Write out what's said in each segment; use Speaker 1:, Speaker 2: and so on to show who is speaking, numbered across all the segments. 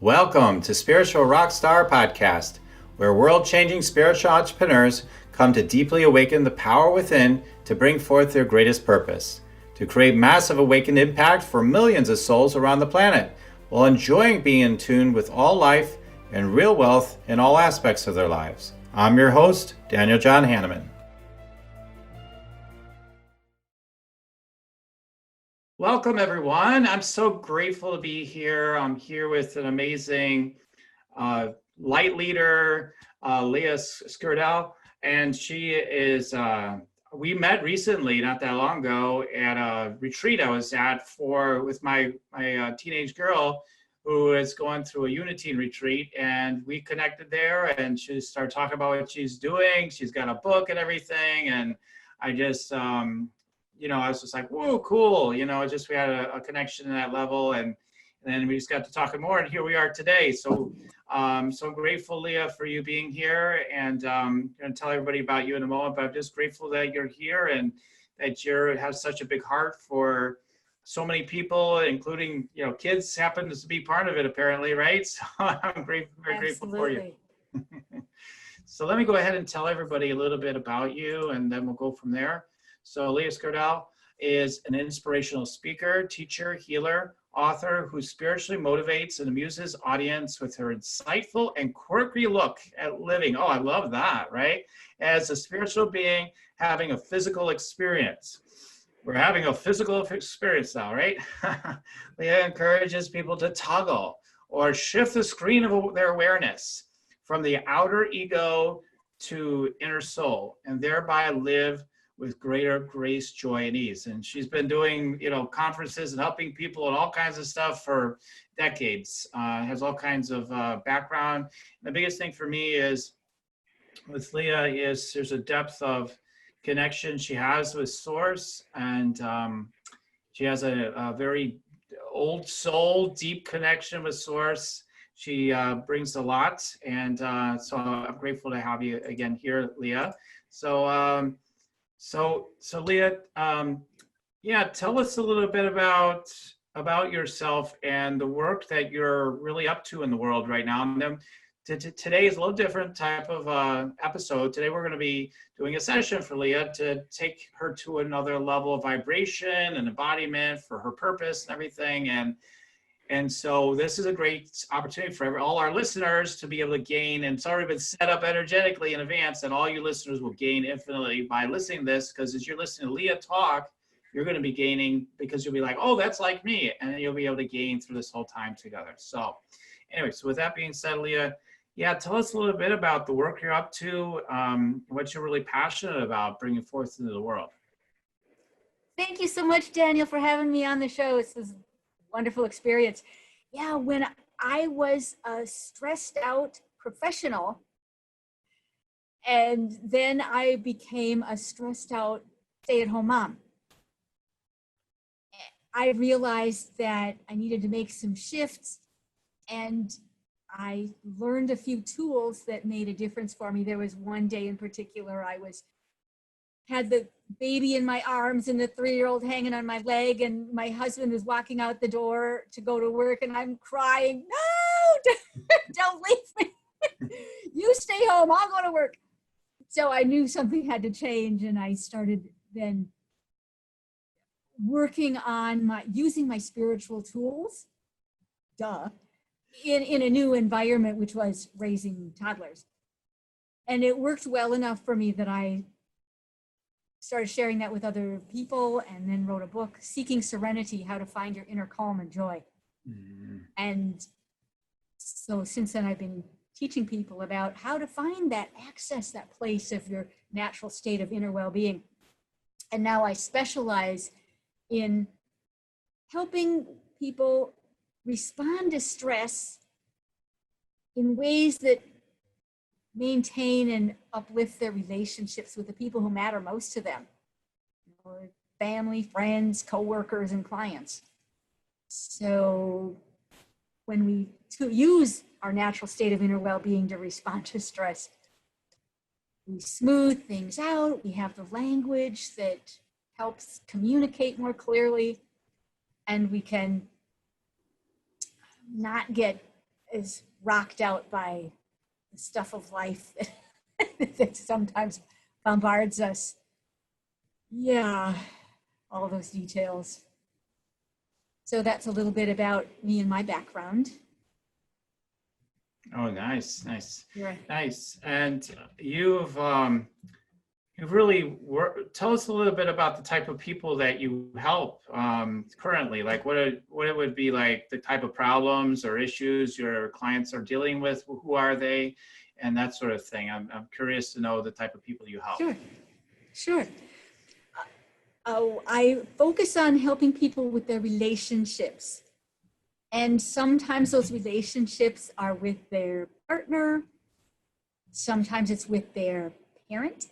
Speaker 1: Welcome to Spiritual Rockstar Podcast, where world-changing spiritual entrepreneurs come to deeply awaken the power within to bring forth their greatest purpose, to create massive awakened impact for millions of souls around the planet, while enjoying being in tune with all life and real wealth in all aspects of their lives. I'm your host, Daniel John Hanneman. Welcome, everyone. I'm so grateful to be here. I'm here with an amazing light leader, Leah Skurdal, and she is, we met recently, not that long ago, at a retreat I was at with my teenage girl who is going through a Unity retreat, and we connected there, and she started talking about what she's doing. She's got a book and everything, and I just, I was just like, whoa, cool. Just we had a connection to that level, and then we just got to talking more, and here we are today. So so grateful, Leah, for you being here, and I'm going to tell everybody about you in a moment, but I'm just grateful that you're here and that you have such a big heart for so many people, including, kids happen to be part of it, apparently, right? So I'm very grateful for you. So let me go ahead and tell everybody a little bit about you, and then we'll go from there. So Leah Skurdal is an inspirational speaker, teacher, healer, author who spiritually motivates and amuses audience with her insightful and quirky look at living. Oh, I love that, right? As a spiritual being having a physical experience. We're having a physical experience now, right? Leah encourages people to toggle or shift the screen of their awareness from the outer ego to inner soul, and thereby live with greater grace, joy, and ease. And she's been doing, conferences and helping people and all kinds of stuff for decades. Has all kinds of background. And the biggest thing for me is with Leah is there's a depth of connection she has with Source, and she has a very old soul, deep connection with Source. She brings a lot, and so I'm grateful to have you again here, Leah. So Leah, tell us a little bit about yourself and the work that you're really up to in the world right now. And then today is a little different type of episode. Today we're going to be doing a session for Leah to take her to another level of vibration and embodiment for her purpose and everything. And so this is a great opportunity for all our listeners to be able to gain, and it's already been set up energetically in advance, and all you listeners will gain infinitely by listening to this, because as you're listening to Leah talk, you're going to be gaining, because you'll be like, oh, that's like me, and then you'll be able to gain through this whole time together. So anyway, so with that being said, Leah, tell us a little bit about the work you're up to, what you're really passionate about bringing forth into the world.
Speaker 2: Thank you so much, Daniel, for having me on the show. This is wonderful experience. Yeah, when I was a stressed out professional, and then I became a stressed out stay-at-home mom, I realized that I needed to make some shifts, and I learned a few tools that made a difference for me. There was one day in particular, had the baby in my arms and the 3-year-old hanging on my leg, and my husband was walking out the door to go to work, and I'm crying, no, don't leave me. You stay home, I'll go to work. So I knew something had to change, and I started then working on using my spiritual tools, in a new environment, which was raising toddlers. And it worked well enough for me that I started sharing that with other people, and then wrote a book, Seeking Serenity, How to Find Your Inner Calm and Joy. Mm-hmm. And so since then, I've been teaching people about how to find that access, that place of your natural state of inner well-being. And now I specialize in helping people respond to stress in ways that maintain and uplift their relationships with the people who matter most to them, family, friends, coworkers, and clients. So when we use our natural state of inner well-being to respond to stress, we smooth things out. We have the language that helps communicate more clearly, and we can not get is rocked out by the stuff of life that sometimes bombards us. Yeah, all those details. So that's a little bit about me and my background.
Speaker 1: Oh, nice, nice,
Speaker 2: Right.
Speaker 1: nice. And you've really tell us a little bit about the type of people that you help currently. Like what it would be like, the type of problems or issues your clients are dealing with. Who are they, and that sort of thing. I'm curious to know the type of people you help.
Speaker 2: Sure, sure. Oh, I focus on helping people with their relationships. And sometimes those relationships are with their partner. Sometimes it's with their parent.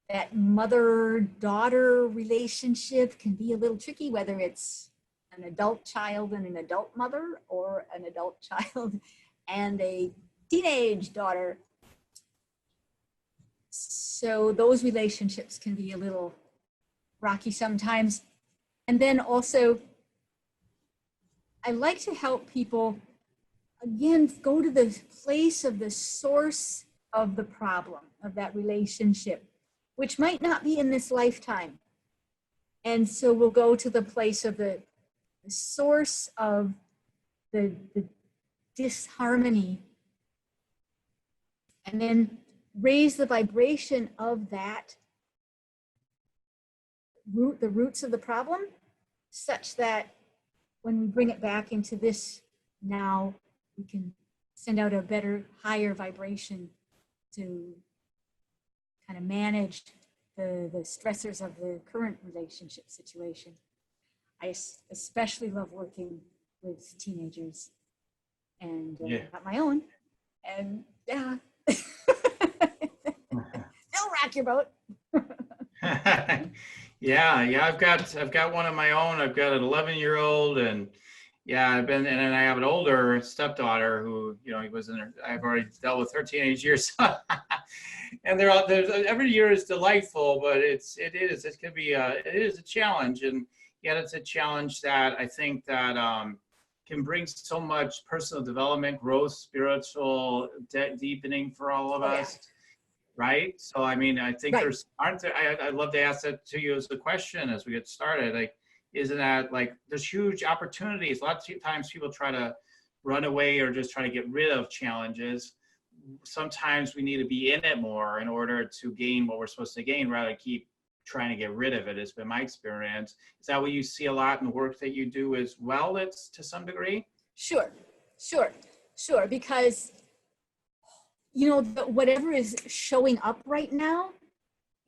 Speaker 2: That mother-daughter relationship can be a little tricky, whether it's an adult child and an adult mother, or an adult child and a teenage daughter. So those relationships can be a little rocky sometimes. And then also, I like to help people, again, go to the place of the source of the problem of that relationship, which might not be in this lifetime. And so we'll go to the place of the source of the disharmony, and then raise the vibration of that root, the roots of the problem, such that when we bring it back into this now, we can send out a better, higher vibration to kind of manage the stressors of the current relationship situation. I especially love working with teenagers, and got my own, and yeah, they'll rock your boat.
Speaker 1: Yeah, I've got one of my own. I've got an 11-year-old, and yeah, and then I have an older stepdaughter who, I've already dealt with her teenage years. And there's every year is delightful, but it is a challenge, and yet it's a challenge that I think that can bring so much personal development, growth, spiritual deepening for all of us. Right? So, I mean, I think I'd love to ask that to you as a question as we get started. Like, isn't that like, there's huge opportunities. Lots of times people try to run away or just try to get rid of challenges. Sometimes we need to be in it more in order to gain what we're supposed to gain, rather than keep trying to get rid of it, has been my experience. Is that what you see a lot in the work that you do as well, it's to some degree?
Speaker 2: Sure, because whatever is showing up right now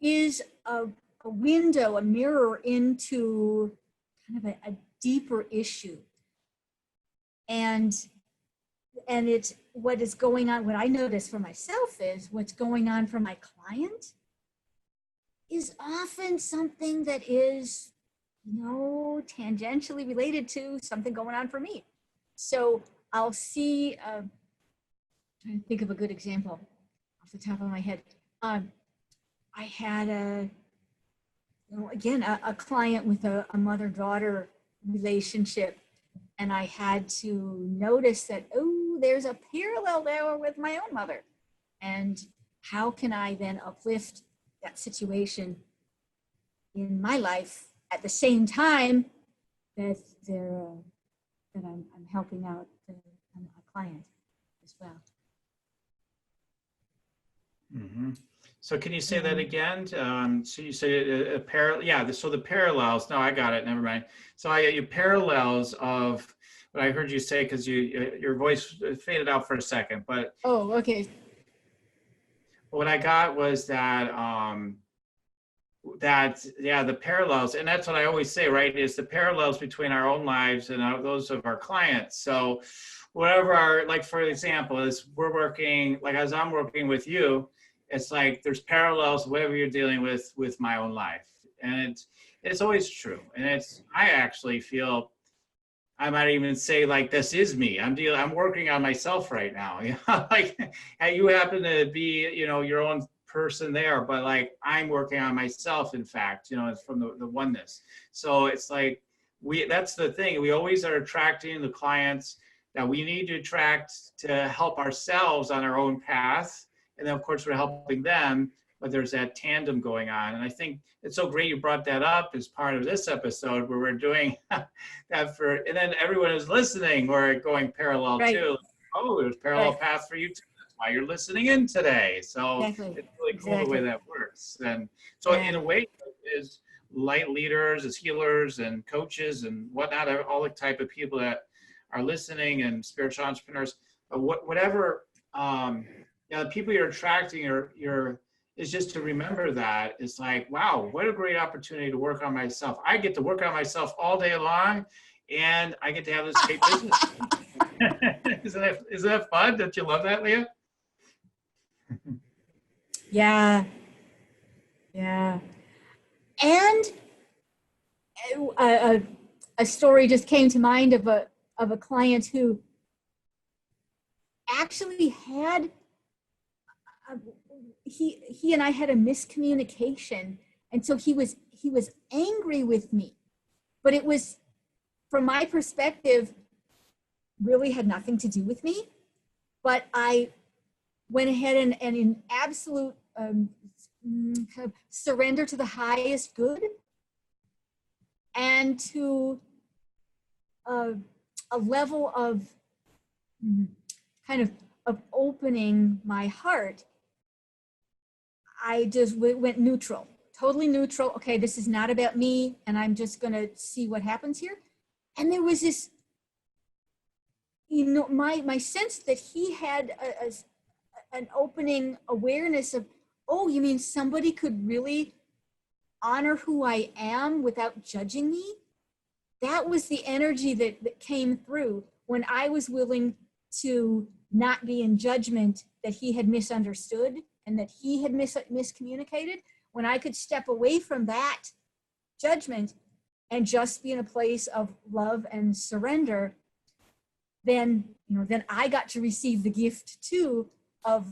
Speaker 2: is a window, a mirror into kind of a deeper issue. And it's what is going on. What I notice for myself is what's going on for my client is often something that is, tangentially related to something going on for me. So I'll see, trying to think of a good example off the top of my head. I had a client with a mother-daughter relationship, and I had to notice that, there's a parallel there with my own mother, and how can I then uplift that situation in my life at the same time that I'm helping out a client as well.
Speaker 1: Mm-hmm. So can you say that again? So you say a parallel, so the parallels, no, I got it, never mind. So I got you parallels of what I heard you say, because your voice faded out for a second, but.
Speaker 2: Oh, okay.
Speaker 1: What I got was that, the parallels, and that's what I always say, right, is the parallels between our own lives and those of our clients. So whatever like, for example, as we're working, like as I'm working with you, it's like there's parallels, whatever you're dealing with my own life. And it's always true. And I actually feel, I might even say, like, this is me. I'm working on myself right now. Like you happen to be, your own person there, but like I'm working on myself, in fact, it's from the oneness. So it's like that's the thing. We always are attracting the clients that we need to attract to help ourselves on our own path. And then of course we're helping them, but there's that tandem going on. And I think it's so great you brought that up as part of this episode where we're doing that for, and then everyone who's listening, we're going parallel
Speaker 2: Right.
Speaker 1: too. Oh, there's parallel
Speaker 2: Right.
Speaker 1: path for you too. That's why you're listening in today. So
Speaker 2: Exactly.
Speaker 1: it's really cool the way that works. And so
Speaker 2: Yeah.
Speaker 1: in a way, is light leaders, as healers and coaches and whatnot, all the type of people that are listening and spiritual entrepreneurs, whatever, you know, the people you're attracting, is just to remember that it's like, wow, what a great opportunity to work on myself. I get to work on myself all day long, and I get to have this great business. Isn't that fun? Don't you love that, Leah?
Speaker 2: Yeah. Yeah. And a story just came to mind of a client who actually had he and I had a miscommunication, and so he was angry with me, but it was, from my perspective, really had nothing to do with me. But I went ahead and in absolute kind of surrender to the highest good and to a level of kind of opening my heart, I just went neutral, totally neutral. Okay, this is not about me, and I'm just going to see what happens here. And there was this, you know, my sense that he had an opening awareness of, oh, you mean somebody could really honor who I am without judging me? That was the energy that came through when I was willing to not be in judgment that he had misunderstood and that he had miscommunicated. When I could step away from that judgment and just be in a place of love and surrender, then, you know, then I got to receive the gift too of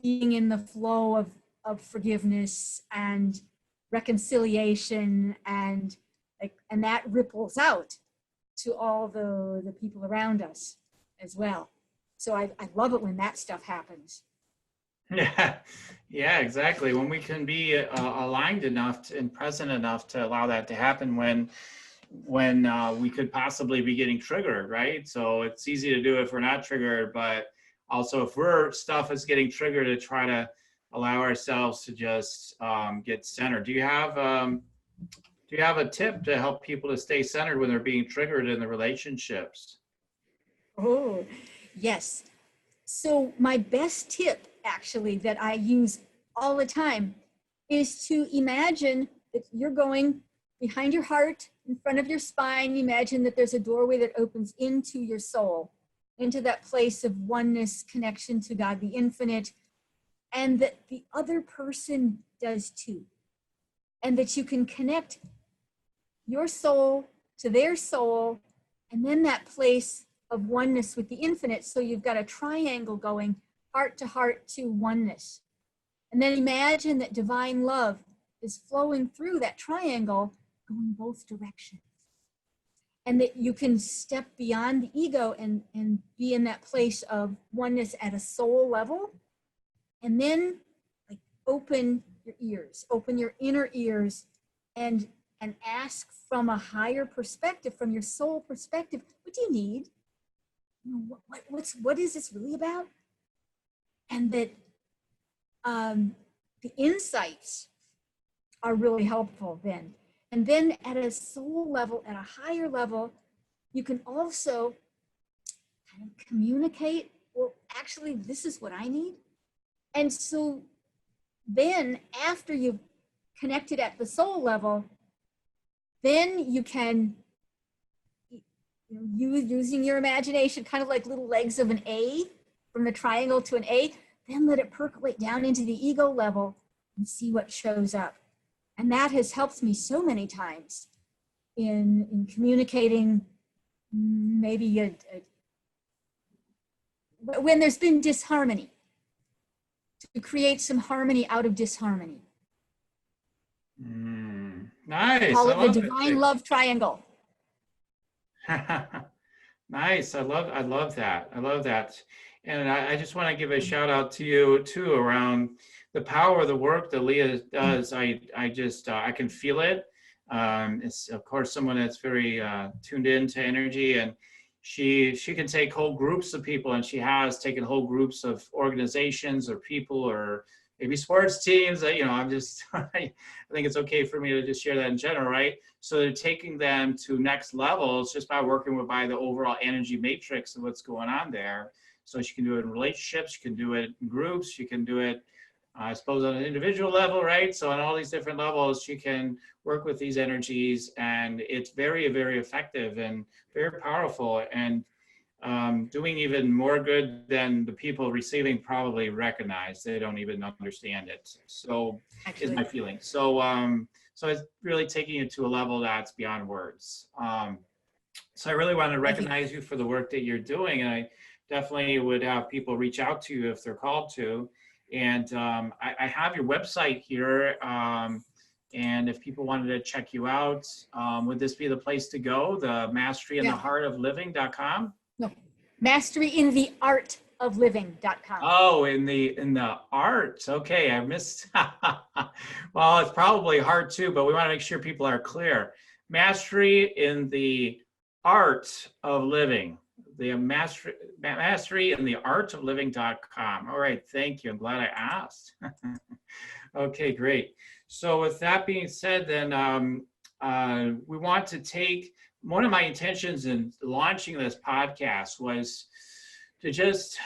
Speaker 2: being in the flow of forgiveness and reconciliation, and that ripples out to all the people around us as well. So I love it when that stuff happens.
Speaker 1: Yeah, exactly. When we can be aligned enough and present enough to allow that to happen when we could possibly be getting triggered, right? So it's easy to do if we're not triggered, but also if stuff is getting triggered, to try to allow ourselves to just get centered. Do you have a tip to help people to stay centered when they're being triggered in the relationships?
Speaker 2: Oh, yes. So my best tip, actually, that I use all the time is to imagine that you're going behind your heart, in front of your spine. Imagine that there's a doorway that opens into your soul, into that place of oneness, connection to God, the infinite, and that the other person does too. And that you can connect your soul to their soul, and then that place of oneness with the infinite. So you've got a triangle going heart to oneness. And then imagine that divine love is flowing through that triangle, going both directions. And that you can step beyond the ego and be in that place of oneness at a soul level. And then like open your ears, open your inner ears, and ask from a higher perspective, from your soul perspective, what do you need? You know, what is this really about? And that the insights are really helpful then. And then at a soul level, at a higher level, you can also kind of communicate, well, actually, this is what I need. And so then after you've connected at the soul level, then you can, using your imagination, kind of like little legs of an A, from the triangle to an A, then let it percolate down into the ego level and see what shows up. And that has helped me so many times in communicating maybe when there's been disharmony, to create some harmony out of disharmony.
Speaker 1: Nice.
Speaker 2: Call it the divine love triangle.
Speaker 1: Nice. I love that. I love that. And I just want to give a shout out to you too around the power of the work that Leah does. I just I can feel it. It's of course someone that's very tuned in to energy, and she can take whole groups of people, and she has taken whole groups of organizations or people or maybe sports teams. You know, I'm just I think it's okay for me to just share that in general, right? So they're taking them to next levels just by working with by the overall energy matrix of what's going on there. So she can do it in relationships, she can do it in groups, she can do it, I suppose, on an individual level, right? So on all these different levels, she can work with these energies, and it's very, very effective and very powerful, and doing even more good than the people receiving probably recognize. They don't even understand it. So is my feeling. So it's really taking it to a level that's beyond words. So I really want to recognize you for the work that you're doing, and I definitely would have people reach out to you if they're called to. And I have your website here, and if people wanted to check you out, would this be the place to go? The masteryintheheartofliving.com?
Speaker 2: No, masteryintheartofliving.com.
Speaker 1: Oh, in the art. Okay, I missed. Well, it's probably hard too, but we want to make sure people are clear. Mastery in the art of living. The mastery in the art of living.com. All right, thank you. I'm glad I asked. Okay, great. So with that being said, then we want to take, one of my intentions in launching this podcast was to just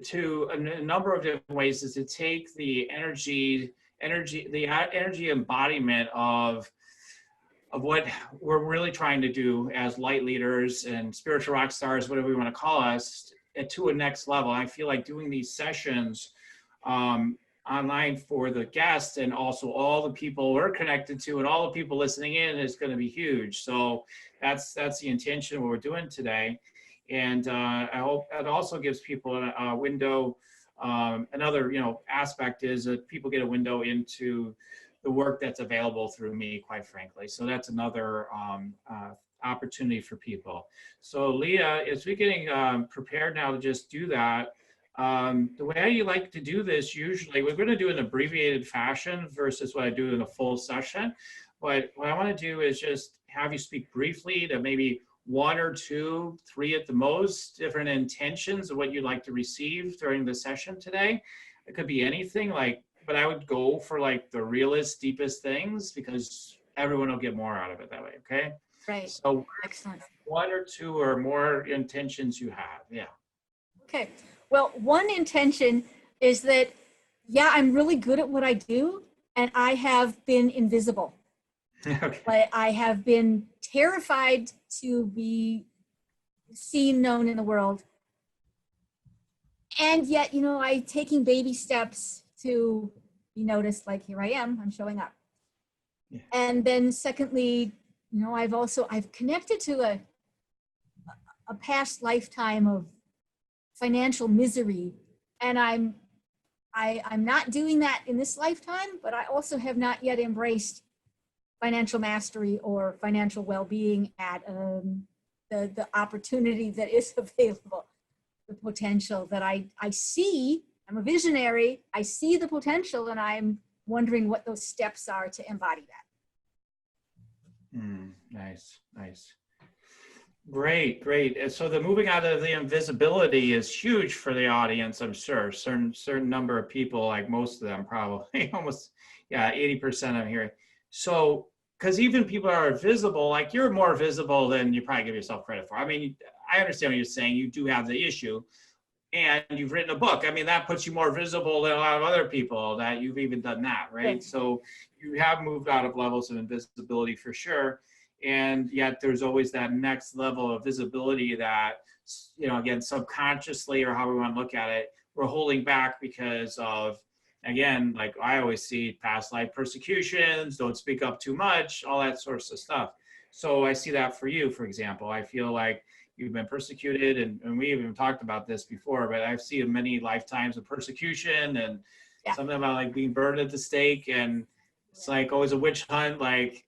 Speaker 1: to a number of different ways, is to take the energy embodiment of what we're really trying to do as light leaders and spiritual rock stars, whatever we want to call us, to a next level. I feel like doing these sessions online for the guests and also all the people we're connected to and all the people listening in is going to be huge. So that's the intention of what we're doing today. And I hope it also gives people a window. Another, aspect is that people get a window into the work that's available through me, quite frankly. So that's another opportunity for people. So Leah, as we're getting prepared now to just do that, the way you like to do this, usually we're going to do an abbreviated fashion versus what I do in a full session. But what I want to do is just have you speak briefly to maybe 1 or 2, 3 at the most, different intentions of what you'd like to receive during the session today. It could be anything, but I would go for the realest, deepest things, because everyone will get more out of it that way. Okay.
Speaker 2: Right.
Speaker 1: So
Speaker 2: excellent.
Speaker 1: 1 or 2 or more intentions you have. Yeah.
Speaker 2: Okay. Well, one intention is that, I'm really good at what I do, and I have been invisible.
Speaker 1: Okay.
Speaker 2: But I have been terrified to be seen, known in the world. And yet, I'm taking baby steps to be noticed, here I am, I'm showing up. Yeah. And then secondly, I've connected to a past lifetime of financial misery, and I'm not doing that in this lifetime, but I also have not yet embraced financial mastery or financial well-being at the opportunity that is available, the potential that I see. I'm a visionary. I see the potential, and I'm wondering what those steps are to embody that.
Speaker 1: Nice. Great. And so the moving out of the invisibility is huge for the audience, I'm sure. Certain number of people, like most of them probably, almost, 80% I'm hearing. So, because even people are visible, you're more visible than you probably give yourself credit for. I mean, I understand what you're saying. You do have the issue, and you've written a book. I mean, that puts you more visible than a lot of other people that you've even done that, right?
Speaker 2: Right.
Speaker 1: So you have moved out of levels of invisibility for sure. And yet there's always that next level of visibility that, again, subconsciously, or how we want to look at it, we're holding back because of, again, like I always see, past life persecutions, don't speak up too much, all that sorts of stuff. So I see that for you, for example. I feel like you've been persecuted, and we even talked about this before, but I've seen many lifetimes of persecution, and something about being burned at the stake, and it's always a witch hunt,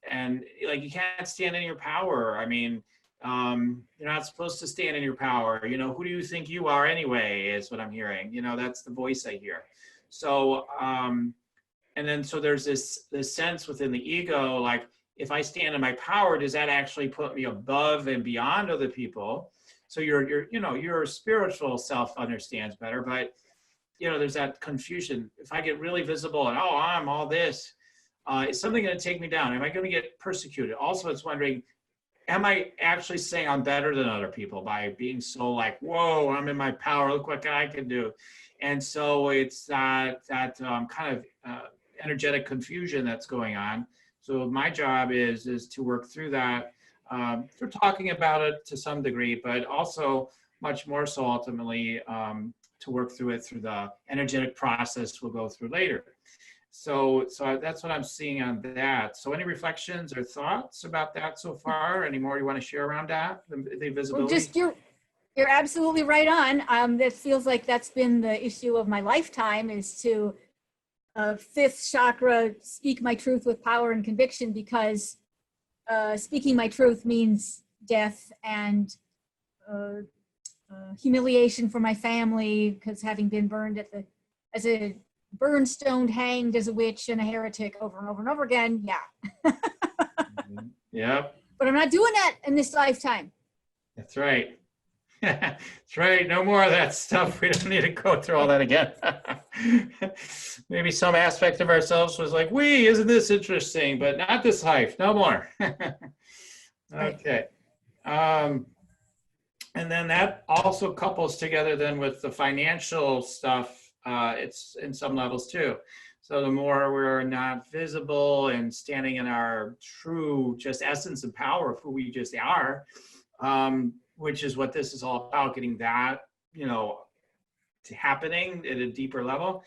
Speaker 1: and you can't stand in your power. I mean, You're not supposed to stand in your power. You know, who do you think you are anyway, is what I'm hearing. You know, that's the voice I hear. So, and then so there's this sense within the ego, like, if I stand in my power, does that actually put me above and beyond other people? So your spiritual self understands better, but there's that confusion. If I get really visible and, oh, I'm all this, is something going to take me down? Am I going to get persecuted? Also, it's wondering, am I actually saying I'm better than other people by being so like, whoa, I'm in my power, look what I can do. And so it's that kind of energetic confusion that's going on. So my job is to work through that, through talking about it to some degree, but also much more so ultimately to work through it through the energetic process we'll go through later. So that's what I'm seeing on that. So any reflections or thoughts about that so far? Any more you want to share around that, the visibility?
Speaker 2: Well, just you're absolutely right on. That feels like that's been the issue of my lifetime, is to fifth chakra, speak my truth with power and conviction, because speaking my truth means death and humiliation for my family, because having been burned as a burned, stoned, hanged as a witch and a heretic over and over and over again. Yeah.
Speaker 1: Yeah.
Speaker 2: But I'm not doing that in this lifetime.
Speaker 1: That's right. That's right. No more of that stuff. We don't need to go through all that again. Maybe some aspect of ourselves was like, isn't this interesting? But not this life. No more. Okay. And then that also couples together then with the financial stuff. It's in some levels too. So the more we're not visible and standing in our true just essence and power of who we just are, which is what this is all about, getting that, to happening at a deeper level,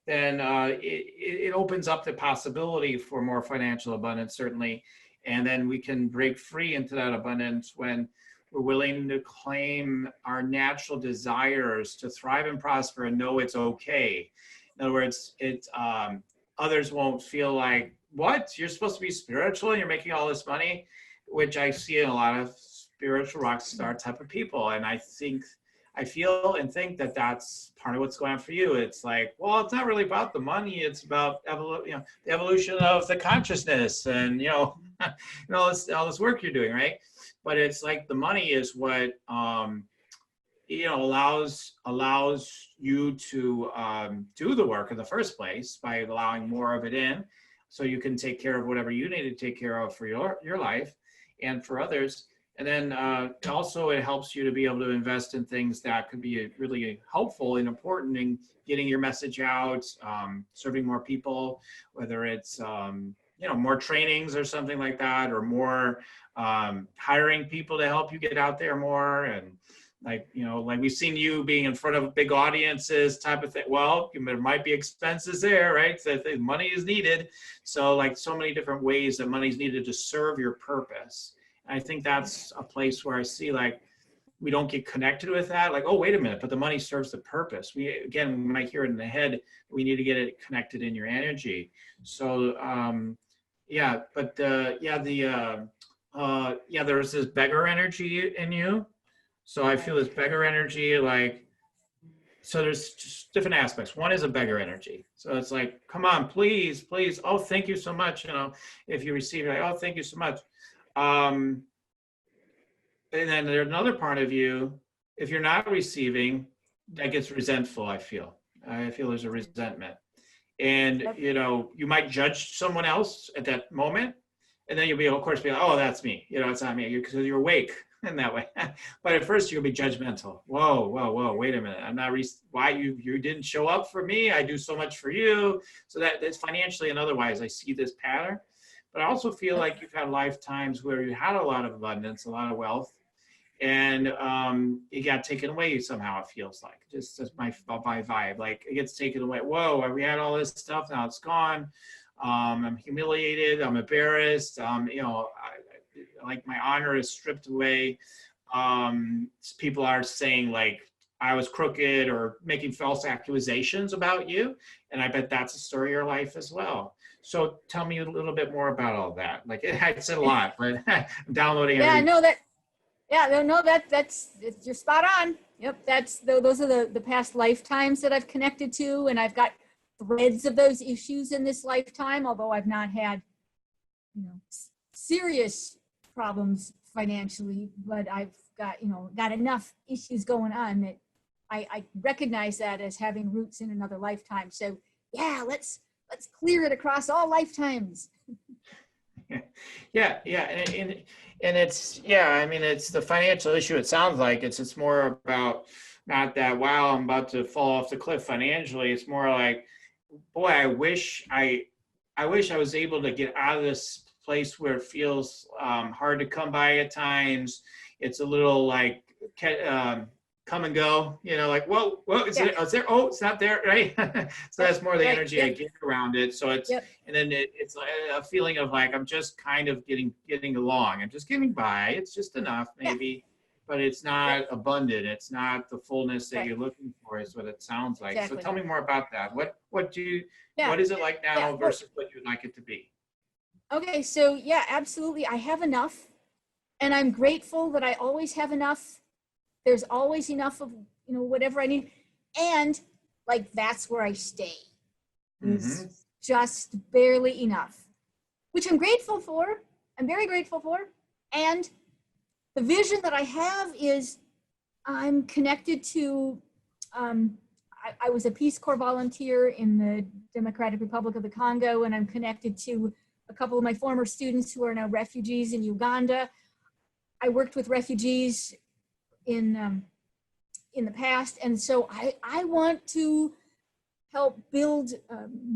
Speaker 1: then it opens up the possibility for more financial abundance, certainly. And then we can break free into that abundance when we're willing to claim our natural desires to thrive and prosper and know it's okay. In other words, others won't feel like, what? You're supposed to be spiritual and you're making all this money, which I see in a lot of spiritual rock star type of people. And I feel and think that that's part of what's going on for you. It's like, well, it's not really about the money. It's about the evolution of the consciousness and, all this work you're doing, right? But it's like the money is what, allows you to do the work in the first place by allowing more of it in, so you can take care of whatever you need to take care of for your life and for others. And then also it helps you to be able to invest in things that could be really helpful and important in getting your message out, serving more people, whether it's, more trainings or something like that, or more hiring people to help you get out there more. And like we've seen you being in front of big audiences type of thing. Well, there might be expenses there, right? So money is needed. So like so many different ways that money is needed to serve your purpose. I think that's a place where I see like we don't get connected with that. Like, oh, wait a minute, but the money serves the purpose. We might hear it in the head. We need to get it connected in your energy. So there's this beggar energy in you. So I feel this beggar energy, like, so there's just different aspects. One is a beggar energy. So it's like, come on, please, please. Oh, thank you so much. If you receive it, like, oh, thank you so much. And then there's another part of you, if you're not receiving, that gets resentful, I feel there's a resentment. And, you might judge someone else at that moment. And then you'll be, of course, be like, oh, that's me. It's not me, because you're awake in that way. But at first you'll be judgmental. Whoa, wait a minute. I'm not, why you didn't show up for me? I do so much for you. So that's financially and otherwise, I see this pattern. But I also feel like you've had lifetimes where you had a lot of abundance, a lot of wealth, and it got taken away somehow, it feels like. Just as my vibe, like it gets taken away. Whoa, we had all this stuff, now it's gone. I'm humiliated, I'm embarrassed, like my honor is stripped away. People are saying like I was crooked or making false accusations about you. And I bet that's a story of your life as well. So tell me a little bit more about all that. Like I said a lot, but I'm downloading everything.
Speaker 2: Yeah, no, you're spot on. Yep, those are the past lifetimes that I've connected to, and I've got threads of those issues in this lifetime, although I've not had, serious problems financially, but I've got enough issues going on that I recognize that as having roots in another lifetime. So yeah, let's clear it across all lifetimes.
Speaker 1: Yeah, and it's, yeah, I mean, it's the financial issue. It sounds like it's more about not that, wow, I'm about to fall off the cliff financially. It's more like, boy, I wish I was able to get out of this place where it feels hard to come by at times. It's a little like come and go, like, whoa, is there, oh, it's not there, right? So that's more the energy I get around it. So it's, and then it's a feeling of like, I'm just kind of getting along. I'm just getting by. It's just enough maybe, but it's not abundant. It's not the fullness that you're looking for is what it sounds like. So tell me more about that. What is it like now versus what you'd like it to be?
Speaker 2: Okay, so yeah, absolutely. I have enough, and I'm grateful that I always have enough. There's always enough of, whatever I need. And like, that's where I stay. Is just barely enough, which I'm grateful for. I'm very grateful for. And the vision that I have is I'm connected to, I was a Peace Corps volunteer in the Democratic Republic of the Congo, and I'm connected to a couple of my former students who are now refugees in Uganda. I worked with refugees in the past, and so I want to help build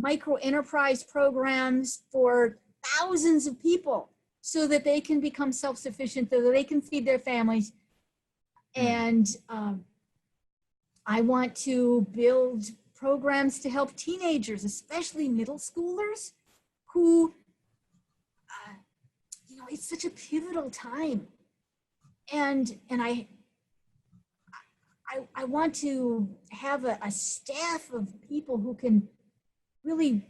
Speaker 2: micro enterprise programs for thousands of people so that they can become self-sufficient, so that they can feed their families. And I want to build programs to help teenagers, especially middle schoolers, who it's such a pivotal time, and I want to have a staff of people who can really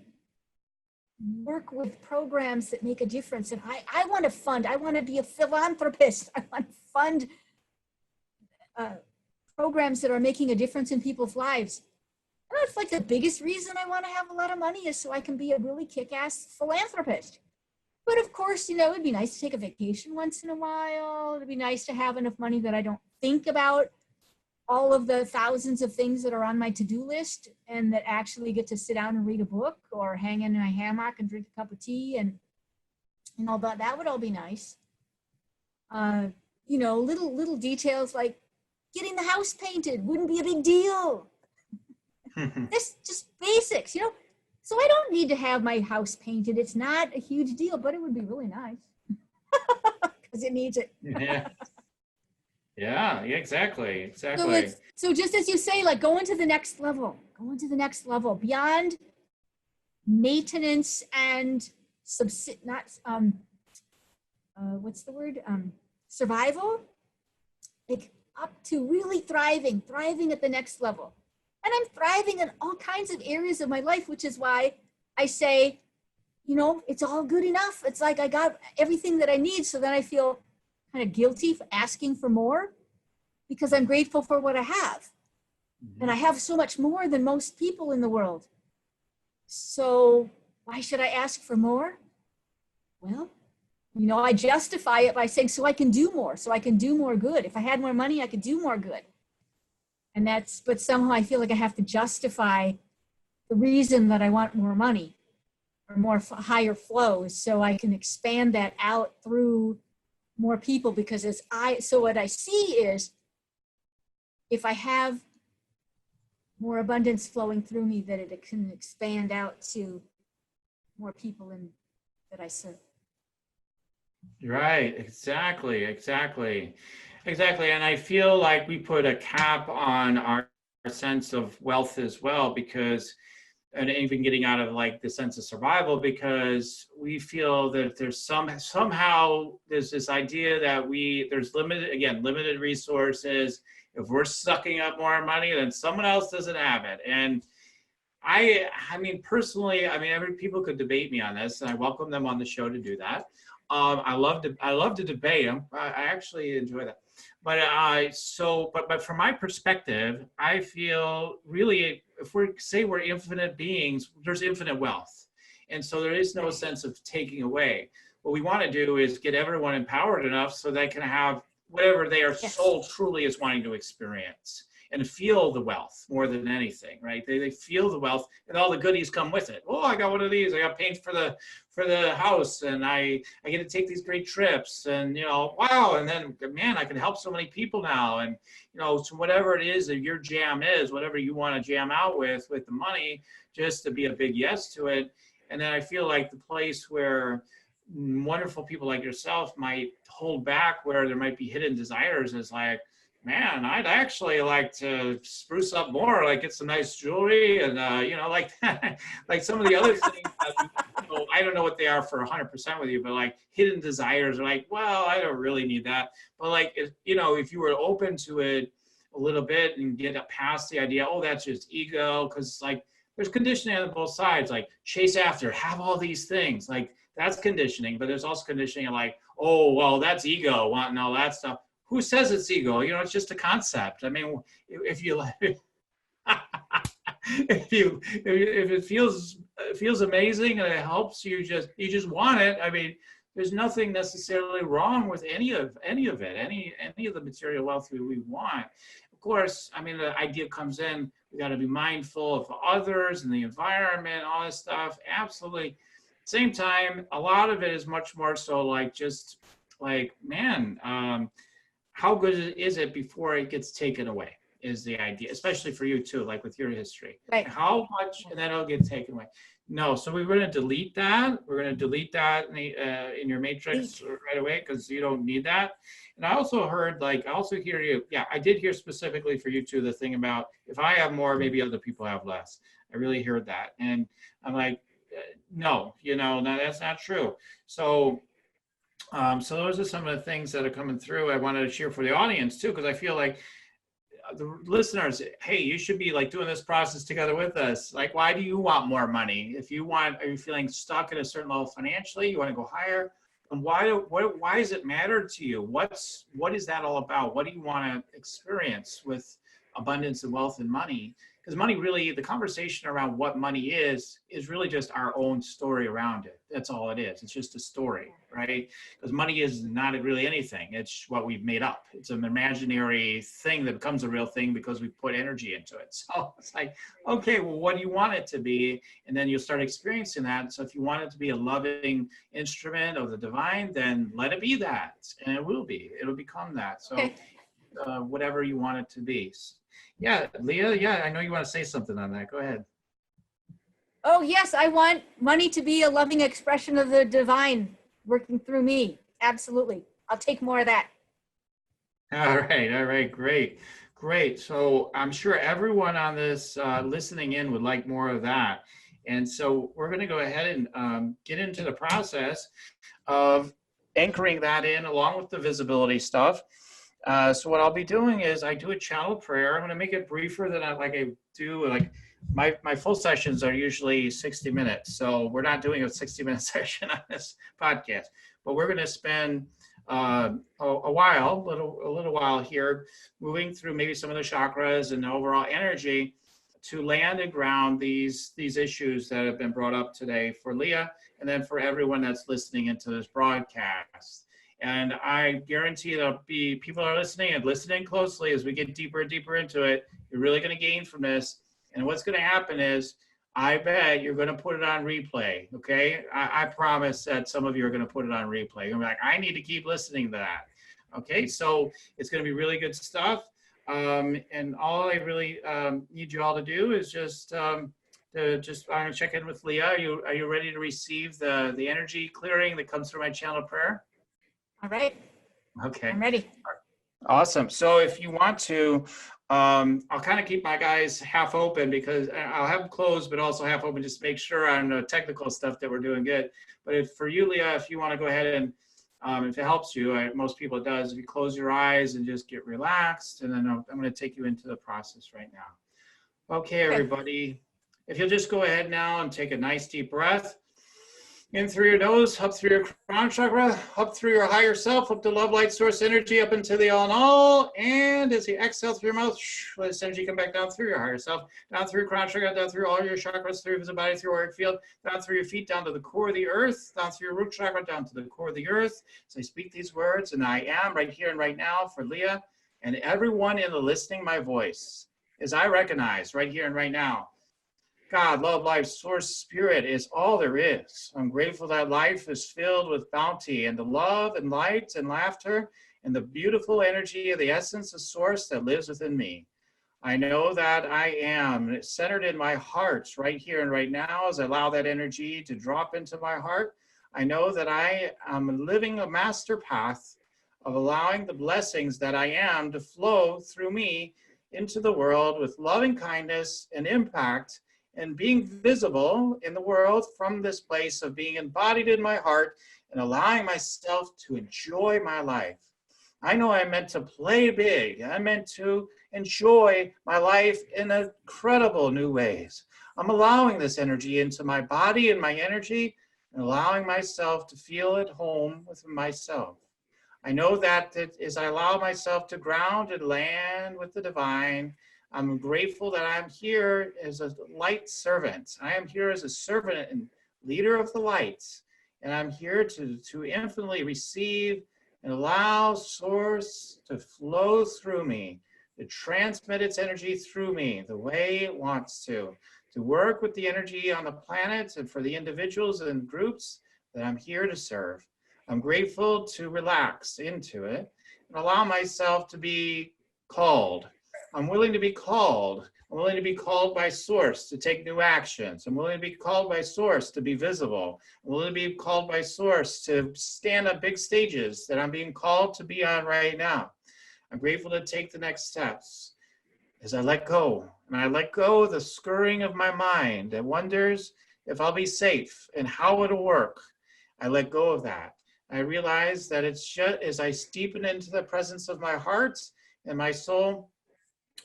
Speaker 2: work with programs that make a difference. And I want to be a philanthropist. I want to fund programs that are making a difference in people's lives. And that's like the biggest reason I want to have a lot of money is so I can be a really kick-ass philanthropist. But of course, it'd be nice to take a vacation once in a while. It'd be nice to have enough money that I don't think about all of the thousands of things that are on my to-do list, and that actually get to sit down and read a book or hang in my hammock and drink a cup of tea and all that. That would all be nice. Little details like getting the house painted wouldn't be a big deal. This just basics, So I don't need to have my house painted. It's not a huge deal, but it would be really nice because it needs it.
Speaker 1: Yeah, exactly.
Speaker 2: So just as you say, like go into the next level beyond maintenance and survival, like up to really thriving at the next level. And I'm thriving in all kinds of areas of my life, which is why I say, it's all good enough. It's like I got everything that I need. So then I feel kind of guilty for asking for more because I'm grateful for what I have. And I have so much more than most people in the world. So why should I ask for more? Well, I justify it by saying, so I can do more, so I can do more good. If I had more money, I could do more good. But somehow I feel like I have to justify the reason that I want more money or more higher flows so I can expand that out through more people, because so what I see is if I have more abundance flowing through me, that it can expand out to more people that I serve.
Speaker 1: Right, exactly. And I feel like we put a cap on our sense of wealth as well, because, and even getting out of like the sense of survival, because we feel that there's somehow there's this idea that there's limited resources. If we're sucking up more money, then someone else doesn't have it. And I mean, personally, people could debate me on this, and I welcome them on the show to do that. I love to debate. I actually enjoy that. But from my perspective, I feel really, if we're infinite beings, there's infinite wealth. And so there is no sense of taking away. What we want to do is get everyone empowered enough so they can have whatever their soul truly is wanting to experience and feel the wealth more than anything, right? They feel the wealth and all the goodies come with it. Oh, I got one of these. I got paint for the house, and I get to take these great trips, and wow, and then man, I can help so many people now, and so whatever it is that your jam is, whatever you want to jam out with the money, just to be a big yes to it. And then I feel like the place where wonderful people like yourself might hold back, where there might be hidden desires, is like, man, I'd actually like to spruce up more, like get some nice jewelry and, like like some of the other things that, I don't know what they are for 100% with you, but like hidden desires are like, well, I don't really need that. But like, if you were open to it a little bit and get past the idea, oh, that's just ego, because like there's conditioning on both sides, like chase after, have all these things, like that's conditioning, but there's also conditioning like, oh, well, that's ego, wanting all that stuff. Who says it's ego? It's just a concept. I mean, if it feels amazing and it helps you just want it. I mean, there's nothing necessarily wrong with any of it, any of the material wealth we want. Of course, I mean, the idea comes in, we got to be mindful of others and the environment, all this stuff. Absolutely. Same time, a lot of it is much more so like just like, man, how good is it before it gets taken away is the idea, especially for you too, like with your history.
Speaker 2: Right.
Speaker 1: How much, and then it'll get taken away. No, so we're going to delete that. We're going to delete that in your matrix right away, because you don't need that. And I also heard, I also hear you. Yeah, I did hear specifically for you too, the thing about if I have more, maybe other people have less. I really heard that. And I'm like, no, no, that's not true. So those are some of the things that are coming through. I wanted to share for the audience too, because I feel like the listeners, hey, you should be like doing this process together with us. Like, why do you want more money? Are you feeling stuck at a certain level financially? You want to go higher? And why does it matter to you? What is that all about? What do you want to experience with abundance and wealth and money? Because money really, the conversation around what money is really just our own story around it. That's all it is. It's just a story, right? Because money is not really anything. It's what we've made up. It's an imaginary thing that becomes a real thing because we put energy into it. So it's like, okay, well, what do you want it to be? And then you'll start experiencing that. So if you want it to be a loving instrument of the divine, then let it be that. And it will be. It'll become that. So whatever you want it to be. Yeah, Leah, yeah, I know you want to say something on that. Go ahead.
Speaker 2: Oh, yes, I want money to be a loving expression of the divine working through me. Absolutely. I'll take more of that.
Speaker 1: All right, great. So I'm sure everyone on this listening in would like more of that. And so we're going to go ahead and get into the process of anchoring that in along with the visibility stuff. So what I'll be doing is I do a channel prayer. I'm going to make it briefer than I do. Like my full sessions are usually 60 minutes. So we're not doing a 60-minute session on this podcast, but we're going to spend a little while here, moving through maybe some of the chakras and the overall energy to land and ground these issues that have been brought up today for Leah, and then for everyone that's listening into this broadcast. And I guarantee there'll be people are listening and listening closely as we get deeper and deeper into it. You're really going to gain from this. And what's going to happen is, I bet you're going to put it on replay. Okay. I promise that some of you are going to put it on replay. You're going to be like, I need to keep listening to that. Okay. So it's going to be really good stuff. And all I really need you all to do is just I'm going to check in with Leah. Are you ready to receive the energy clearing that comes through my channel prayer?
Speaker 2: All right.
Speaker 1: Okay.
Speaker 2: I'm ready.
Speaker 1: Awesome. So if you want to, I'll kind of keep my guys half open because I'll have them closed, but also half open just to make sure on the technical stuff that we're doing good. But for you, Leah, if you want to go ahead and if it helps you, most people it does, if you close your eyes and just get relaxed, and then I'm going to take you into the process right now. Okay, everybody, if you'll just go ahead now and take a nice deep breath. In through your nose, up through your crown chakra, up through your higher self, up to love, light, source energy, up into the all in all. And as you exhale through your mouth, let this energy come back down through your higher self, down through your crown chakra, down through all your chakras, through the body, through your auric field, down through your feet, down to the core of the earth, down through your root chakra, down to the core of the earth. So I speak these words, and I am right here and right now for Leah and everyone in the listening my voice, as I recognize right here and right now, God, love, life, source, spirit is all there is. I'm grateful that life is filled with bounty and the love and light and laughter and the beautiful energy of the essence of source that lives within me. I know that I am centered in my heart right here and right now as I allow that energy to drop into my heart. I know that I am living a master path of allowing the blessings that I am to flow through me into the world with loving kindness and impact, and being visible in the world from this place of being embodied in my heart and allowing myself to enjoy my life. I know I'm meant to play big. I'm meant to enjoy my life in incredible new ways. I'm allowing this energy into my body and my energy and allowing myself to feel at home with myself. I know that as I allow myself to ground and land with the divine, I'm grateful that I'm here as a light servant. I am here as a servant and leader of the light. And I'm here to infinitely receive and allow source to flow through me, to transmit its energy through me the way it wants to work with the energy on the planet and for the individuals and groups that I'm here to serve. I'm grateful to relax into it and allow myself to be called. I'm willing to be called. I'm willing to be called by source to take new actions. I'm willing to be called by source to be visible. I'm willing to be called by source to stand on big stages that I'm being called to be on right now. I'm grateful to take the next steps as I let go. And I let go of the scurrying of my mind that wonders if I'll be safe and how it'll work. I let go of that. I realize that it's just as I steepen into the presence of my heart and my soul,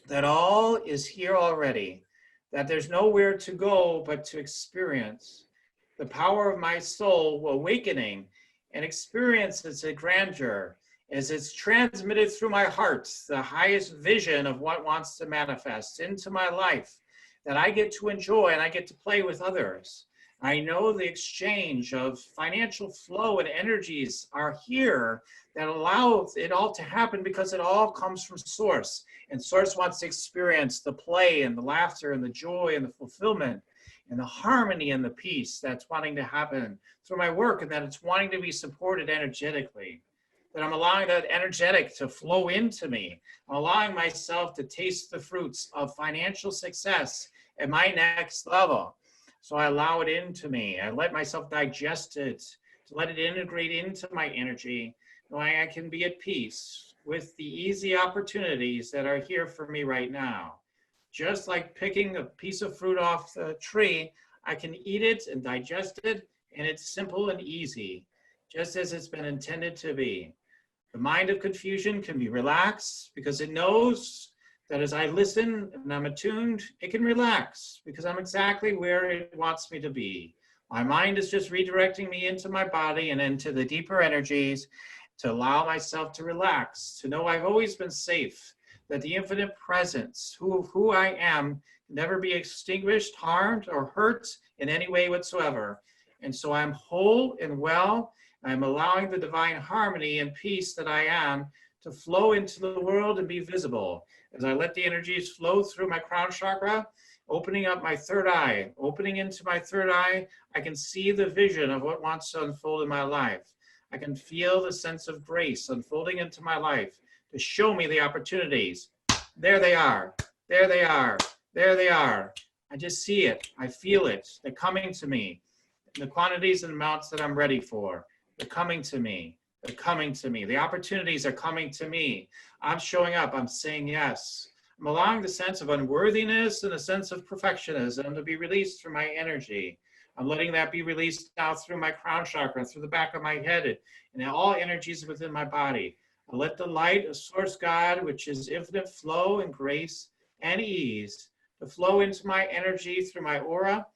Speaker 1: that all is here already, that there's nowhere to go but to experience the power of my soul awakening and experience its grandeur as it's transmitted through my heart, the highest vision of what wants to manifest into my life, that I get to enjoy and I get to play with others. I know the exchange of financial flow and energies are here that allow it all to happen because it all comes from source. And source wants to experience the play and the laughter and the joy and the fulfillment and the harmony and the peace that's wanting to happen through my work, and that it's wanting to be supported energetically. That I'm allowing that energetic to flow into me. I'm allowing myself to taste the fruits of financial success at my next level. So I allow it into me. I let myself digest it, to let it integrate into my energy, knowing I can be at peace with the easy opportunities that are here for me right now. Just like picking a piece of fruit off the tree, I can eat it and digest it, and it's simple and easy, just as it's been intended to be. The mind of confusion can be relaxed because it knows that as I listen and I'm attuned, it can relax because I'm exactly where it wants me to be. My mind is just redirecting me into my body and into the deeper energies to allow myself to relax, to know I've always been safe, that the infinite presence, who I am, can never be extinguished, harmed, or hurt in any way whatsoever. And so I'm whole and well. I'm allowing the divine harmony and peace that I am to flow into the world and be visible. As I let the energies flow through my crown chakra, opening up my third eye, opening into my third eye, I can see the vision of what wants to unfold in my life. I can feel the sense of grace unfolding into my life to show me the opportunities. There they are, there they are, there they are. I just see it, I feel it. They're coming to me. The quantities and amounts that I'm ready for, they're coming to me. They're coming to me. The opportunities are coming to me. I'm showing up. I'm saying yes. I'm allowing the sense of unworthiness and a sense of perfectionism to be released through my energy. I'm letting that be released now through my crown chakra, through the back of my head, and all energies within my body. I let the light of Source God, which is infinite flow and grace and ease, to flow into my energy through my aura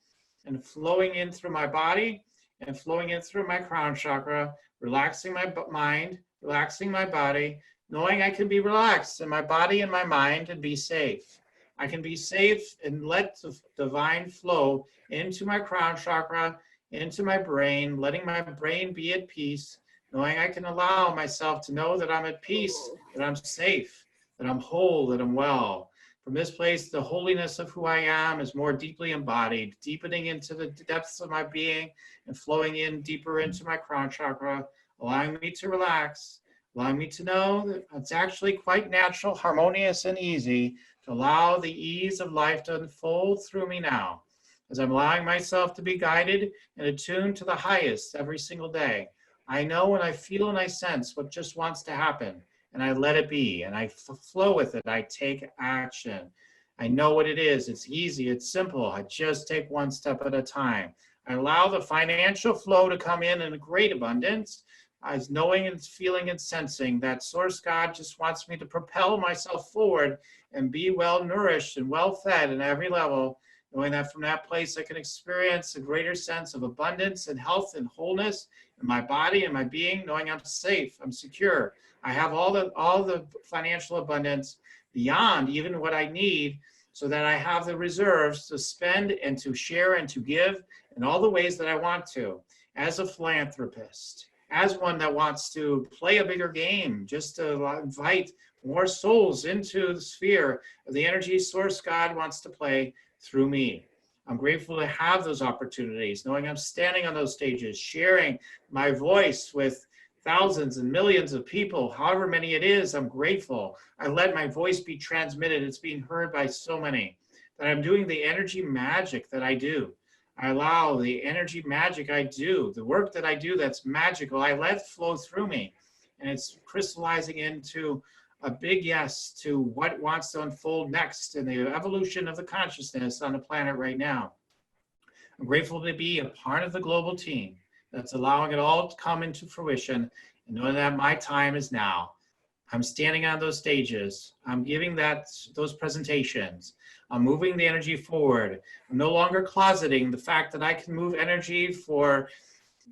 Speaker 1: and flowing in through my body and flowing in through my crown chakra, relaxing my mind, relaxing my body, knowing I can be relaxed in my body and my mind and be safe. I can be safe and let the divine flow into my crown chakra, into my brain, letting my brain be at peace, knowing I can allow myself to know that I'm at peace, that I'm safe, that I'm whole, that I'm well. From this place, the holiness of who I am is more deeply embodied, deepening into the depths of my being and flowing in deeper into my crown chakra, allowing me to relax, allowing me to know that it's actually quite natural, harmonious, and easy to allow the ease of life to unfold through me now, as I'm allowing myself to be guided and attuned to the highest every single day. I know and I feel and I sense what just wants to happen, and I let it be, and I flow with it. I take action. I know what it is. It's easy. It's simple. I just take one step at a time. I allow the financial flow to come in great abundance, as knowing and feeling and sensing that Source God just wants me to propel myself forward and be well nourished and well fed in every level, knowing that from that place I can experience a greater sense of abundance and health and wholeness in my body and my being, knowing I'm safe, I'm secure. I have all the financial abundance beyond even what I need, so that I have the reserves to spend and to share and to give in all the ways that I want to, as a philanthropist, as one that wants to play a bigger game, just to invite more souls into the sphere of the energy Source God wants to play through me. I'm grateful to have those opportunities, knowing I'm standing on those stages, sharing my voice with thousands and millions of people, however many it is. I'm grateful. I let my voice be transmitted. It's being heard by so many, that I'm doing the energy magic that I do. I allow the energy magic I do, the work that I do that's magical, I let flow through me. And it's crystallizing into a big yes to what wants to unfold next in the evolution of the consciousness on the planet right now. I'm grateful to be a part of the global team that's allowing it all to come into fruition, and knowing that my time is now. I'm standing on those stages. I'm giving those presentations. I'm moving the energy forward. I'm no longer closeting the fact that I can move energy for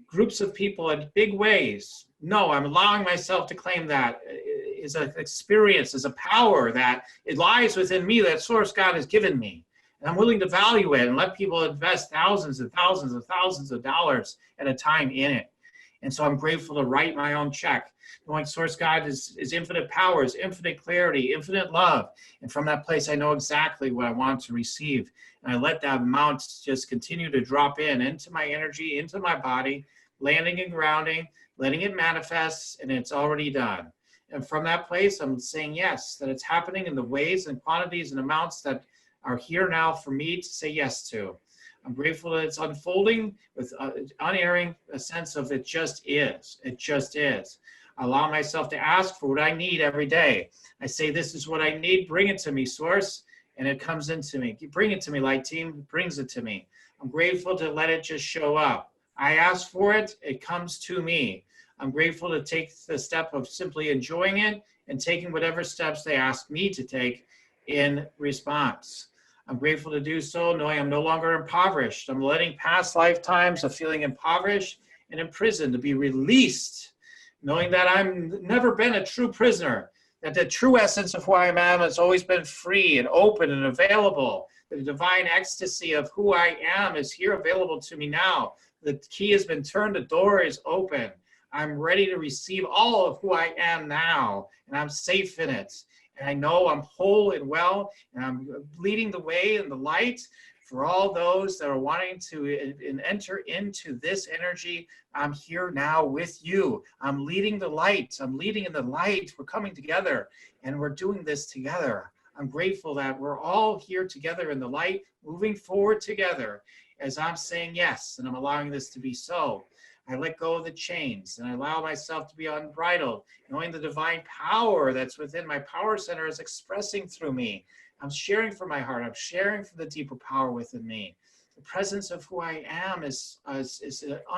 Speaker 1: groups of people in big ways. No, I'm allowing myself to claim that is an experience, is a power that it lies within me, that Source God has given me. And I'm willing to value it and let people invest thousands and thousands and thousands of dollars at a time in it. And so I'm grateful to write my own check, knowing Source God is infinite powers, infinite clarity, infinite love. And from that place, I know exactly what I want to receive. And I let that amount just continue to drop into my energy, into my body, landing and grounding, letting it manifest, and it's already done. And from that place, I'm saying yes, that it's happening in the ways and quantities and amounts that are here now for me to say yes to. I'm grateful that it's unfolding with unerring a sense of it just is. It just is. I allow myself to ask for what I need every day. I say, this is what I need. Bring it to me, Source. And it comes into me. Bring it to me, Light Team. It brings it to me. I'm grateful to let it just show up. I ask for it. It comes to me. I'm grateful to take the step of simply enjoying it and taking whatever steps they ask me to take in response. I'm grateful to do so, knowing I'm no longer impoverished. I'm letting past lifetimes of feeling impoverished and imprisoned to be released, knowing that I've never been a true prisoner, that the true essence of who I am has always been free and open and available. The divine ecstasy of who I am is here available to me now. The key has been turned, the door is open. I'm ready to receive all of who I am now, and I'm safe in it. And I know I'm whole and well, and I'm leading the way in the light for all those that are wanting to enter into this energy. I'm here now with you. I'm leading the light. I'm leading in the light. We're coming together, and we're doing this together. I'm grateful that we're all here together in the light, moving forward together as I'm saying yes, and I'm allowing this to be so. I let go of the chains and I allow myself to be unbridled, knowing the divine power that's within my power center is expressing through me. I'm sharing from my heart. I'm sharing from the deeper power within me. The presence of who I am is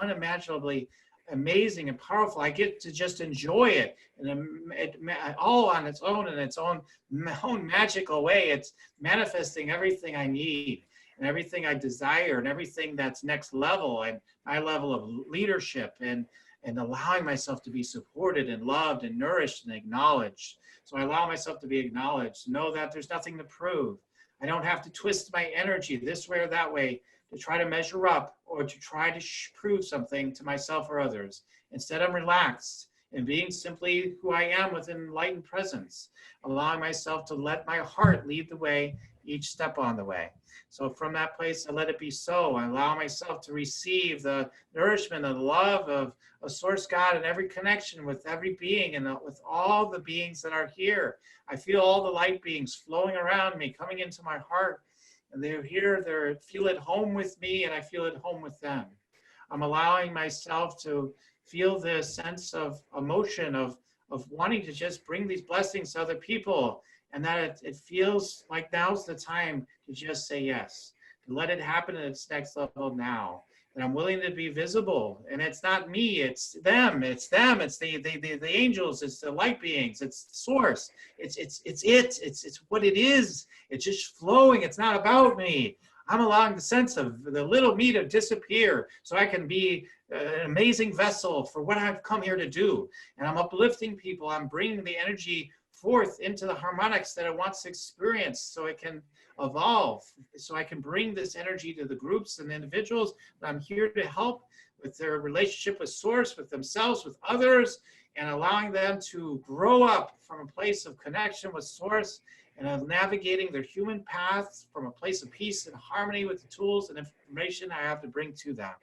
Speaker 1: unimaginably amazing and powerful. I get to just enjoy it, and all on its own in its own magical way. It's manifesting everything I need. and everything I desire and everything that's next level and my level of leadership and allowing myself to be supported and loved and nourished and acknowledged. So I allow myself to be acknowledged, know that there's nothing to prove. I don't have to twist my energy this way or that way to try to measure up or to try to prove something to myself or others. Instead, I'm relaxed and being simply who I am with enlightened presence, allowing myself to let my heart lead the way each step on the way. So from that place, I let it be so. I allow myself to receive the nourishment and the love of Source God and every connection with every being and with all the beings that are here. I feel all the light beings flowing around me, coming into my heart. And they're here, they feel at home with me, and I feel at home with them. I'm allowing myself to feel this sense of emotion of wanting to just bring these blessings to other people, and that it feels like now's the time to just say yes, to let it happen at its next level now. And I'm willing to be visible, and it's not me, it's them, it's the angels, it's the light beings, it's the source, it's what it is. It's just flowing. It's not about me. I'm allowing the sense of the little me to disappear so I can be an amazing vessel for what I've come here to do. And I'm uplifting people. I'm bringing the energy forth into the harmonics that it wants to experience so it can evolve, so I can bring this energy to the groups and individuals that I'm here to help with their relationship with Source, with themselves, with others, and allowing them to grow up from a place of connection with Source and of navigating their human paths from a place of peace and harmony with the tools and information I have to bring to them.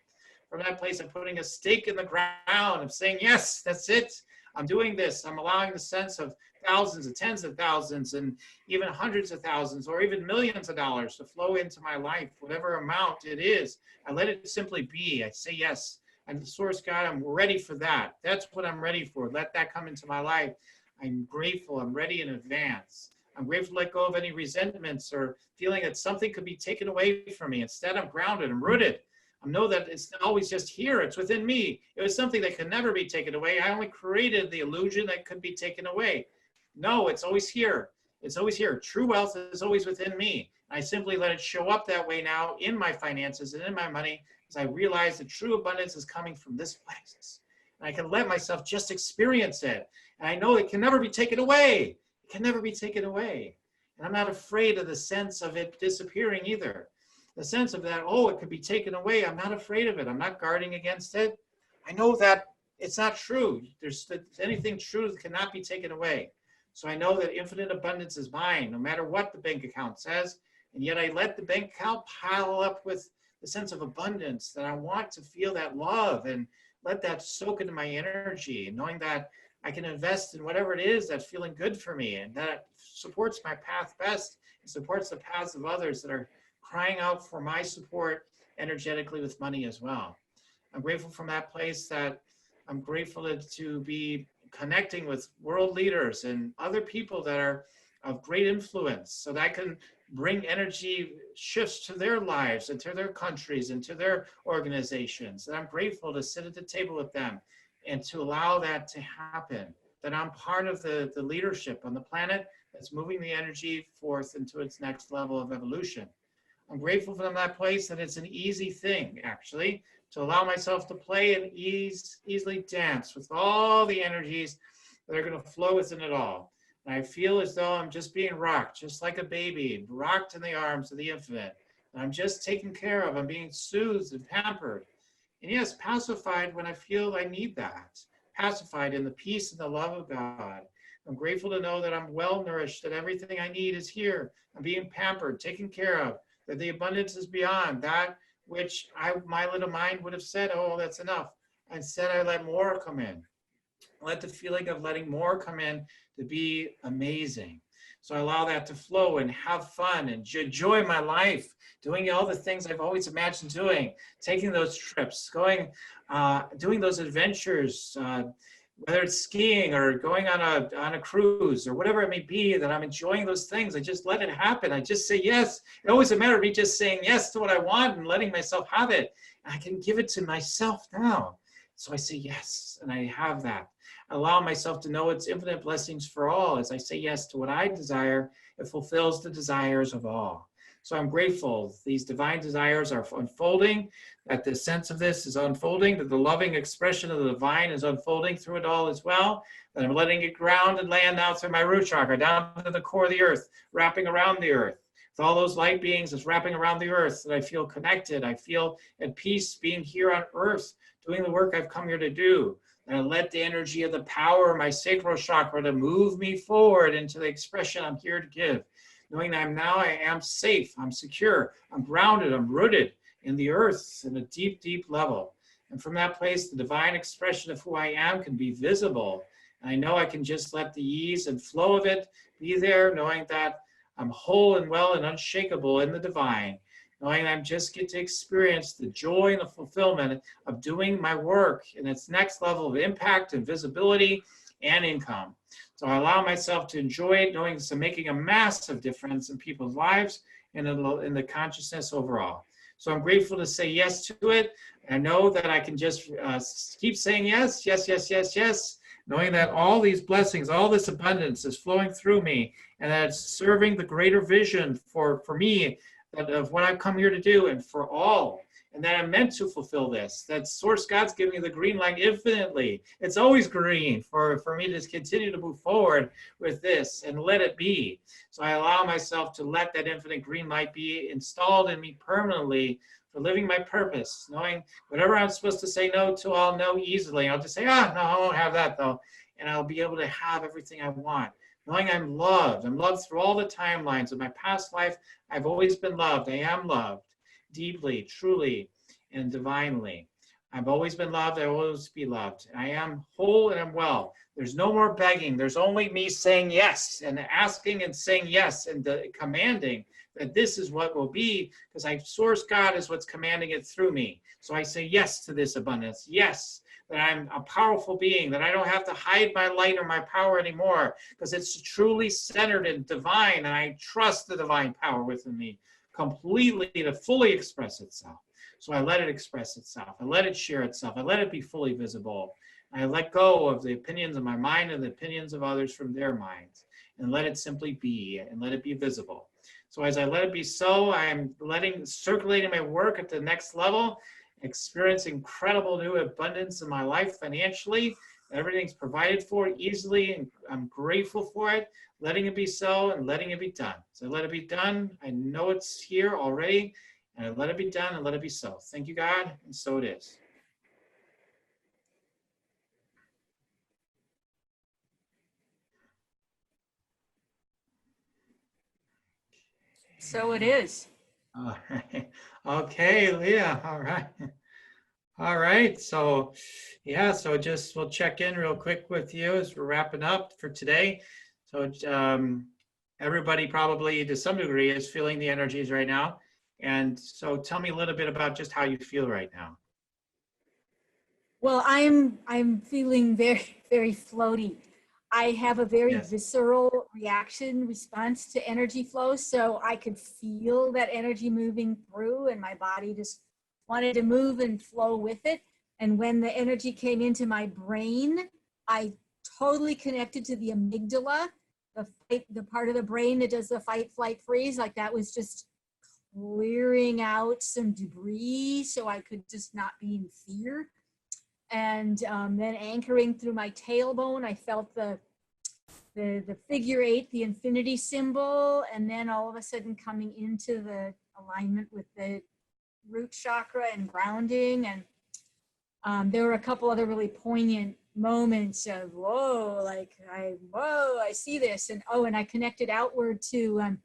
Speaker 1: From that place, I'm putting a stake in the ground of saying, yes, that's it. I'm doing this. I'm allowing the sense of thousands and tens of thousands and even hundreds of thousands or even millions of dollars to flow into my life, whatever amount it is. I let it simply be. I say yes. And the Source God, I'm ready for that. That's what I'm ready for. Let that come into my life. I'm grateful. I'm ready in advance. I'm grateful to let go of any resentments or feeling that something could be taken away from me. Instead, I'm grounded. I'm rooted. I know that it's not always just here. It's within me. It was something that could never be taken away. I only created the illusion that could be taken away. No, it's always here. It's always here. True wealth is always within me. I simply let it show up that way now in my finances and in my money as I realize that true abundance is coming from this place. And I can let myself just experience it. And I know it can never be taken away. It can never be taken away. And I'm not afraid of the sense of it disappearing either. The sense of that, oh, it could be taken away. I'm not afraid of it. I'm not guarding against it. I know that it's not true. There's anything true that cannot be taken away. So I know that infinite abundance is mine, no matter what the bank account says. And yet I let the bank account pile up with the sense of abundance that I want to feel that love and let that soak into my energy, knowing that I can invest in whatever it is that's feeling good for me and that supports my path best and supports the paths of others that are crying out for my support energetically with money as well. I'm grateful from that place that I'm grateful to be connecting with world leaders and other people that are of great influence so that I can bring energy shifts to their lives and to their countries and to their organizations. And I'm grateful to sit at the table with them and to allow that to happen, that I'm part of the leadership on the planet that's moving the energy forth into its next level of evolution. I'm grateful from that place that it's an easy thing, actually, to allow myself to play and easily dance with all the energies that are going to flow within it all. And I feel as though I'm just being rocked, just like a baby, rocked in the arms of the infinite. And I'm just taken care of. I'm being soothed and pampered. And yes, pacified when I feel I need that. Pacified in the peace and the love of God. I'm grateful to know that I'm well nourished, that everything I need is here. I'm being pampered, taken care of, that the abundance is beyond that which my little mind would have said, oh, that's enough. Instead, I let more come in. Let the feeling of letting more come in to be amazing. So I allow that to flow and have fun and enjoy my life, doing all the things I've always imagined doing, taking those trips, going, doing those adventures, whether it's skiing or going on a cruise or whatever it may be, that I'm enjoying those things. I just let it happen. I just say yes. It always a matter of me just saying yes to what I want and letting myself have it. And I can give it to myself now. So I say yes, and I have that. I allow myself to know it's infinite blessings for all. As I say yes to what I desire, it fulfills the desires of all. So I'm grateful. These divine desires are unfolding, that the sense of this is unfolding, that the loving expression of the divine is unfolding through it all as well, that I'm letting it ground and land now through my root chakra, down to the core of the earth, wrapping around the earth. With all those light beings that's wrapping around the earth, that I feel connected. I feel at peace being here on earth, doing the work I've come here to do. And I let the energy of the power of my sacral chakra to move me forward into the expression I'm here to give. Knowing that I am safe, I'm secure, I'm grounded, I'm rooted in the earth in a deep, deep level. And from that place, the divine expression of who I am can be visible. And I know I can just let the ease and flow of it be there, knowing that I'm whole and well and unshakable in the divine. Knowing I just get to experience the joy and the fulfillment of doing my work in its next level of impact and visibility and income. So I allow myself to enjoy it, knowing it's making a massive difference in people's lives and in the consciousness overall. So I'm grateful to say yes to it. I know that I can just keep saying yes, yes, yes, yes, yes, knowing that all these blessings, all this abundance is flowing through me, and that it's serving the greater vision for me of what I've come here to do and for all. And that I'm meant to fulfill this, that Source God's giving me the green light infinitely. It's always green for me to continue to move forward with this and let it be. So I allow myself to let that infinite green light be installed in me permanently for living my purpose, knowing whatever I'm supposed to say no to, I'll know easily. I'll just say, no, I won't have that though. And I'll be able to have everything I want. Knowing I'm loved through all the timelines of my past life. I've always been loved. I am loved. Deeply, truly, and divinely. I've always been loved. I will always be loved. I am whole and I'm well. There's no more begging. There's only me saying yes and asking and saying yes and commanding that this is what will be, because Source God is what's commanding it through me. So I say yes to this abundance. Yes, that I'm a powerful being, that I don't have to hide my light or my power anymore, because it's truly centered and divine, and I trust the divine power within me completely to fully express itself. So I let it express itself. I let it share itself. I let it be fully visible. I let go of the opinions of my mind and the opinions of others from their minds, and let it simply be and let it be visible. So as I let it be so, I am circulating my work at the next level, experience incredible new abundance in my life financially. Everything's provided for easily, and I'm grateful for it. Letting it be so and letting it be done. So let it be done. I know it's here already, and I let it be done and let it be so. Thank you, God, and so it is.
Speaker 2: So it is.
Speaker 1: All right. Okay, Leah. All right. All right. So, yeah, so just we'll check in real quick with you as we're wrapping up for today. So, everybody probably to some degree is feeling the energies right now. And so tell me a little bit about just how you feel right now.
Speaker 2: Well, I'm feeling very, very floaty. I have a very
Speaker 1: Yes.
Speaker 2: visceral response to energy flow. So I could feel that energy moving through, and my body just wanted to move and flow with it. And when the energy came into my brain, I totally connected to the amygdala, the part of the brain that does the fight, flight, freeze. Like that was just clearing out some debris so I could just not be in fear. And then anchoring through my tailbone, I felt the figure 8, the infinity symbol, and then all of a sudden coming into the alignment with the root chakra and grounding. And there were a couple other really poignant moments of whoa, I see this, and and I connected outward to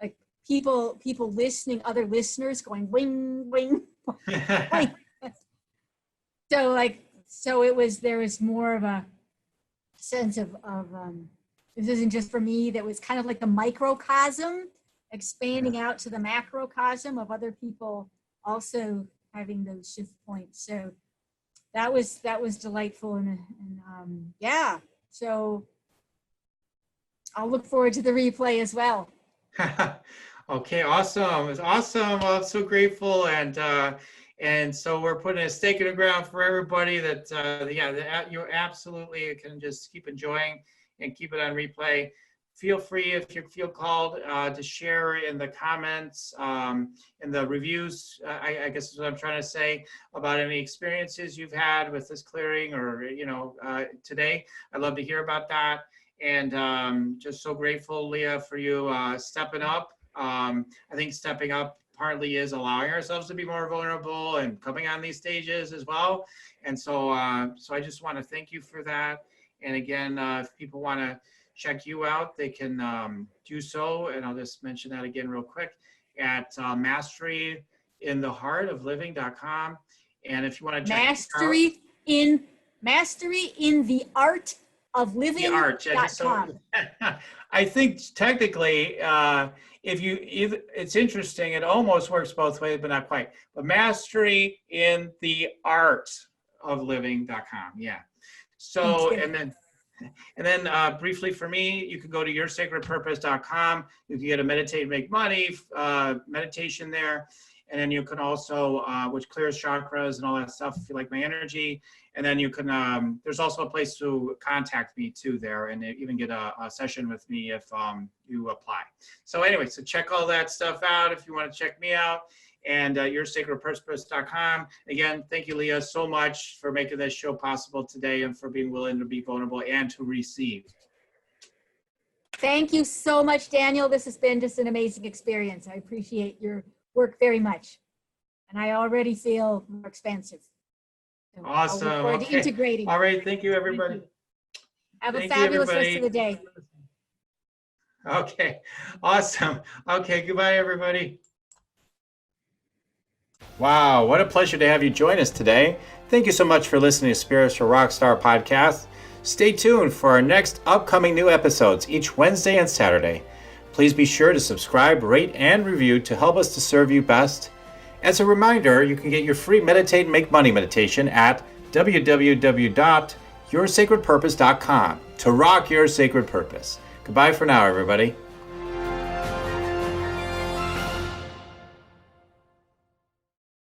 Speaker 2: like people listening, other listeners going wing wing wing. So there was more of a sense of this isn't just for me. That was kind of like the microcosm expanding out to the macrocosm of other people also having those shift points. So that was delightful, and yeah. So I'll look forward to the replay as well.
Speaker 1: Okay, awesome. It's awesome. Well, I'm so grateful, and so we're putting a stake in the ground for everybody that you absolutely can just keep enjoying and keep it on replay. feel free, if you feel called, to share in the comments, in the reviews, I guess is what I'm trying to say, about any experiences you've had with this clearing, or, today. I'd love to hear about that. And just so grateful, Leah, for you stepping up. I think stepping up partly is allowing ourselves to be more vulnerable and coming on these stages as well. And so I just want to thank you for that. And again, if people want to check you out, they can do so. And I'll just mention that again real quick at masteryintheheartofliving.com. And if you want to check
Speaker 2: Mastery in the art of living.
Speaker 1: The art. So, I think technically, it's interesting. It almost works both ways, but not quite. But mastery in the art of living.com. Yeah. So, and then briefly for me, you can go to yoursacredpurpose.com. You can get a meditate and make money meditation there. And then you can also, which clears chakras and all that stuff if you like my energy. And then you can, there's also a place to contact me too there, and even get a session with me if you apply. So anyway, so check all that stuff out if you want to check me out. And yoursacredpurpose.com. Again, thank you, Leah, so much for making this show possible today and for being willing to be vulnerable and to receive.
Speaker 2: Thank you so much, Daniel. This has been just an amazing experience. I appreciate your work very much. And I already feel more expansive. So
Speaker 1: awesome.
Speaker 2: I look forward to integrating.
Speaker 1: All right. Thank you, everybody.
Speaker 2: Have a fabulous rest of the day.
Speaker 1: Okay. Awesome. Okay. Goodbye, everybody. Wow, what a pleasure to have you join us today. Thank you so much for listening to Spiritual Rockstar Podcast. Stay tuned for our next upcoming new episodes each Wednesday and Saturday. Please be sure to subscribe, rate, and review to help us to serve you best. As a reminder, you can get your free Meditate and Make Money meditation at www.yoursacredpurpose.com to rock your sacred purpose. Goodbye for now, everybody.